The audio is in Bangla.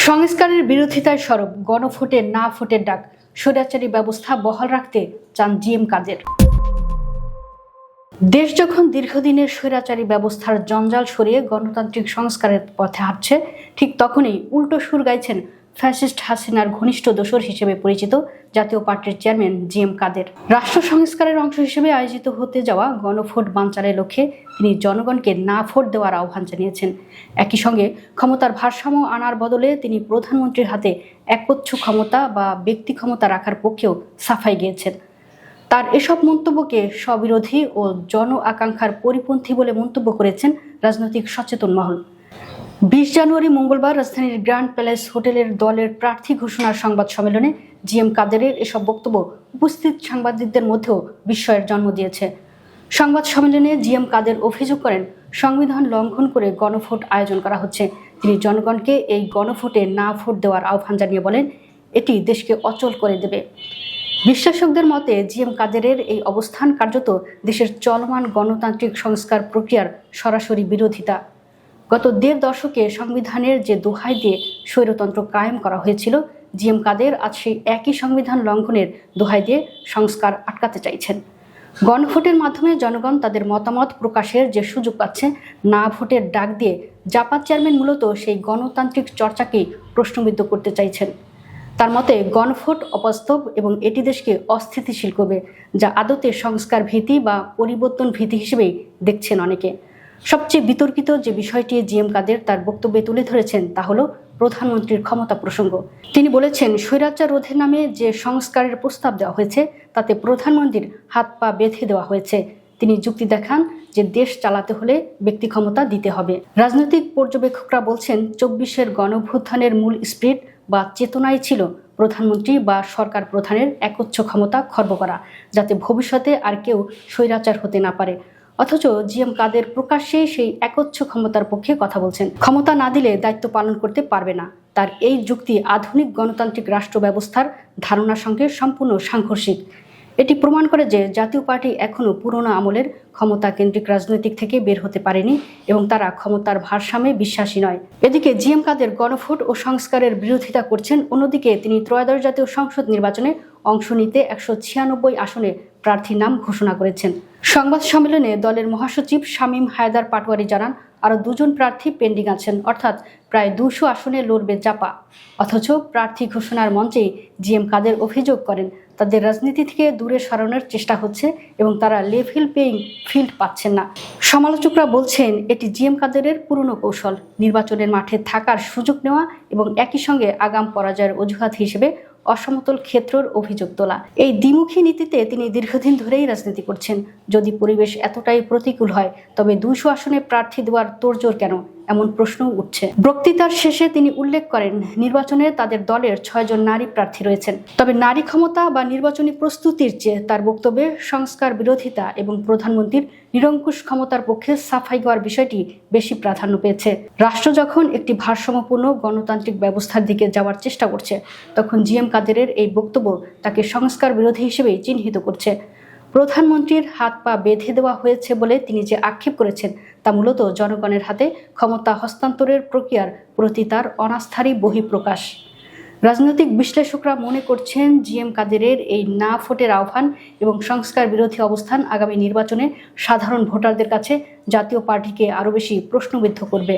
সংস্কারের বিরোধিতায় সরব গণভোটে না ভোটের ডাক, স্বৈরাচারী ব্যবস্থা বহাল রাখতে চান জিএম কাদের। দেশ যখন দীর্ঘদিনের স্বৈরাচারী ব্যবস্থার জঞ্জাল সরিয়ে গণতান্ত্রিক সংস্কারের পথে হাঁটছে, ঠিক তখনই উল্টো সুর গাইছেন ফ্যাসিস্ট হাসিনার ঘনিষ্ঠ দোসর হিসেবে পরিচিত জাতীয় পার্টির চেয়ারম্যান জিএম কাদের। রাষ্ট্র সংস্কারের অংশ হিসেবে আয়োজিত হতে যাওয়া গণভোট বানচালের লক্ষ্যে তিনি জনগণকে না ভোট দেওয়ার আহ্বান জানিয়েছেন। একই সঙ্গে ক্ষমতার ভারসাম্য আনার বদলে তিনি প্রধানমন্ত্রীর হাতে একচ্ছ ক্ষমতা বা ব্যক্তি ক্ষমতা রাখার পক্ষেও সাফাই গিয়েছেন। তার এসব মন্তব্যকে স্ববিরোধী ও জন আকাঙ্ক্ষার পরিপন্থী বলে মন্তব্য করেছেন রাজনৈতিক সচেতন মহল। 20 জানুয়ারি মঙ্গলবার রাজধানীর গ্র্যান্ড প্যালেস হোটেলের দলের প্রার্থী ঘোষণার সংবাদ সম্মেলনে জিএম কাদেরের এসব বক্তব্য উপস্থিত সাংবাদিকদের মধ্যেও বিস্ময়ের জন্ম দিয়েছে। সংবাদ সম্মেলনে জিএম কাদের অভিযোগ করেন, সংবিধান লঙ্ঘন করে গণভোট আয়োজন করা হচ্ছে। তিনি জনগণকে এই গণভোটে না ভোট দেওয়ার আহ্বান জানিয়ে বলেন, এটি দেশকে অচল করে দেবে। বিশ্লেষকদের মতে জিএম কাদেরের এই অবস্থান কার্যত দেশের চলমান গণতান্ত্রিক সংস্কার প্রক্রিয়ার সরাসরি বিরোধিতা। গত 1.5 দশকে সংবিধানের যে দোহাই দিয়ে স্বৈরতন্ত্র কায়েম করা হয়েছিল, জিএম কাদের আজ সেই একই সংবিধান লঙ্ঘনের দোহাই দিয়ে সংস্কার আটকাতে চাইছেন। গণভোটের মাধ্যমে জনগণ তাদের মতামত প্রকাশের যে সুযোগ পাচ্ছে, না ভোটের ডাক দিয়ে জাপার চেয়ারম্যান মূলত সেই গণতান্ত্রিক চর্চাকেই প্রশ্নবিদ্ধ করতে চাইছেন। তার মতে গণভোট অবাস্তব এবং এটি দেশকে অস্থিতিশীল করবে, যা আদতে সংস্কার ভীতি বা পরিবর্তন ভীতি হিসেবেই দেখছেন অনেকে। সবচেয়ে বিতর্কিত যে বিষয়টি জিএম কাদের তার বক্তব্যে তুলে ধরেছেন তা হলো প্রধানমন্ত্রীর ক্ষমতা প্রসঙ্গ। তিনি বলেছেন, স্বৈরাচার রোধের নামে যে সংস্কারের প্রস্তাব দেওয়া হয়েছে তাতে প্রধানমন্ত্রীর হাত পা বেঁধে দেওয়া হয়েছে। তিনি যুক্তি দেখান যে দেশ চালাতে হলে ব্যক্তি ক্ষমতা দিতে হবে। রাজনৈতিক পর্যবেক্ষকরা বলছেন, 24-এর গণঅভ্যুত্থানের মূল স্পিরিট বা চেতনাই ছিল প্রধানমন্ত্রী বা সরকার প্রধানের একচ্ছ ক্ষমতা খর্ব করা, যাতে ভবিষ্যতে আর কেউ স্বৈরাচার হতে না পারে। অথচ জিএম কাদের প্রকাশ্যে সেই একচ্ছ ক্ষমতার পক্ষে কথা বলছেন। ক্ষমতা না দিলে দায়িত্ব পালন করতে পারবে না। তার এই যুক্তি আধুনিক গণতান্ত্রিক রাষ্ট্র ব্যবস্থার ধারণার সঙ্গে সম্পূর্ণ সাংঘর্ষিক। এটি প্রমাণ করে যে জাতীয় পার্টি এখনও পুরনো আমলের ক্ষমতা কেন্দ্রিক রাজনৈতিক থেকে বের হতে পারেনি এবং তারা ক্ষমতার ভারসাম্যে বিশ্বাসী নয়। এদিকে জিএম কাদের গণভোট ও সংস্কারের বিরোধিতা করছেন, অন্যদিকে তিনি ত্রয়োদশ জাতীয় সংসদ নির্বাচনে অংশ নিতে 196 আসনে প্রার্থীর নাম ঘোষণা করেছেন। সংবাদ সম্মেলনে দলের মহাসচিব শামীম হায়দার পাটোয়ারি জানান, আরও 2 জন প্রার্থী পেন্ডিং আছেন, অর্থাৎ প্রায় 200 আসনে লড়বে জাপা। অথচ প্রার্থী ঘোষণার মঞ্চেই জিএম কাদের অভিযোগ করেন, তাদের রাজনীতি থেকে দূরে সরানোর চেষ্টা হচ্ছে এবং তারা লেভেল প্লেইং ফিল্ড পাচ্ছেন না। সমালোচকরা বলছেন, এটি জিএম কাদেরের পুরনো কৌশল, নির্বাচনের মাঠে থাকার সুযোগ নেওয়া এবং একই সঙ্গে আগাম পরাজয়ের অজুহাত হিসেবে অসমতল ক্ষেত্রের অভিযোগ তোলা। এই দ্বিমুখী নীতিতে তিনি দীর্ঘদিন ধরেই রাজনীতি করছেন। যদি পরিবেশ এতটাই প্রতিকূল হয়, তবে 200 আসনে প্রার্থী দেওয়ার তোড়জোড় কেন, এমন প্রশ্নও উঠছে। বক্তৃতার শেষে তিনি উল্লেখ করেন, নির্বাচনে তাদের দলের 6 জন নারী প্রার্থী রয়েছেন। তবে নারী ক্ষমতা বা নির্বাচনী প্রস্তুতির চেয়ে তার বক্তব্যে সংস্কার বিরোধিতা এবং প্রধানমন্ত্রীর নিরঙ্কুশ ক্ষমতার পক্ষে সাফাই গাওয়ার বিষয়টি বেশি প্রাধান্য পেয়েছে। রাষ্ট্র যখন একটি ভারসাম্যপূর্ণ গণতান্ত্রিক ব্যবস্থার দিকে যাওয়ার চেষ্টা করছে, তখন জিএম কাদেরের এই বক্তব্য তাকে সংস্কার বিরোধী হিসেবেই চিহ্নিত করছে। প্রধানমন্ত্রীর হাত পা বেঁধে দেওয়া হয়েছে বলে তিনি যে আক্ষেপ করেছেন, তা মূলত জনগণের হাতে ক্ষমতা হস্তান্তরের প্রক্রিয়ার প্রতি তার অনাস্থারই বহিঃপ্রকাশ। রাজনৈতিক বিশ্লেষকরা মনে করছেন, জিএম কাদেরের এই না ভোটের আহ্বান এবং সংস্কার বিরোধী অবস্থান আগামী নির্বাচনে সাধারণ ভোটারদের কাছে জাতীয় পার্টিকে আরও বেশি প্রশ্নবিদ্ধ করবে।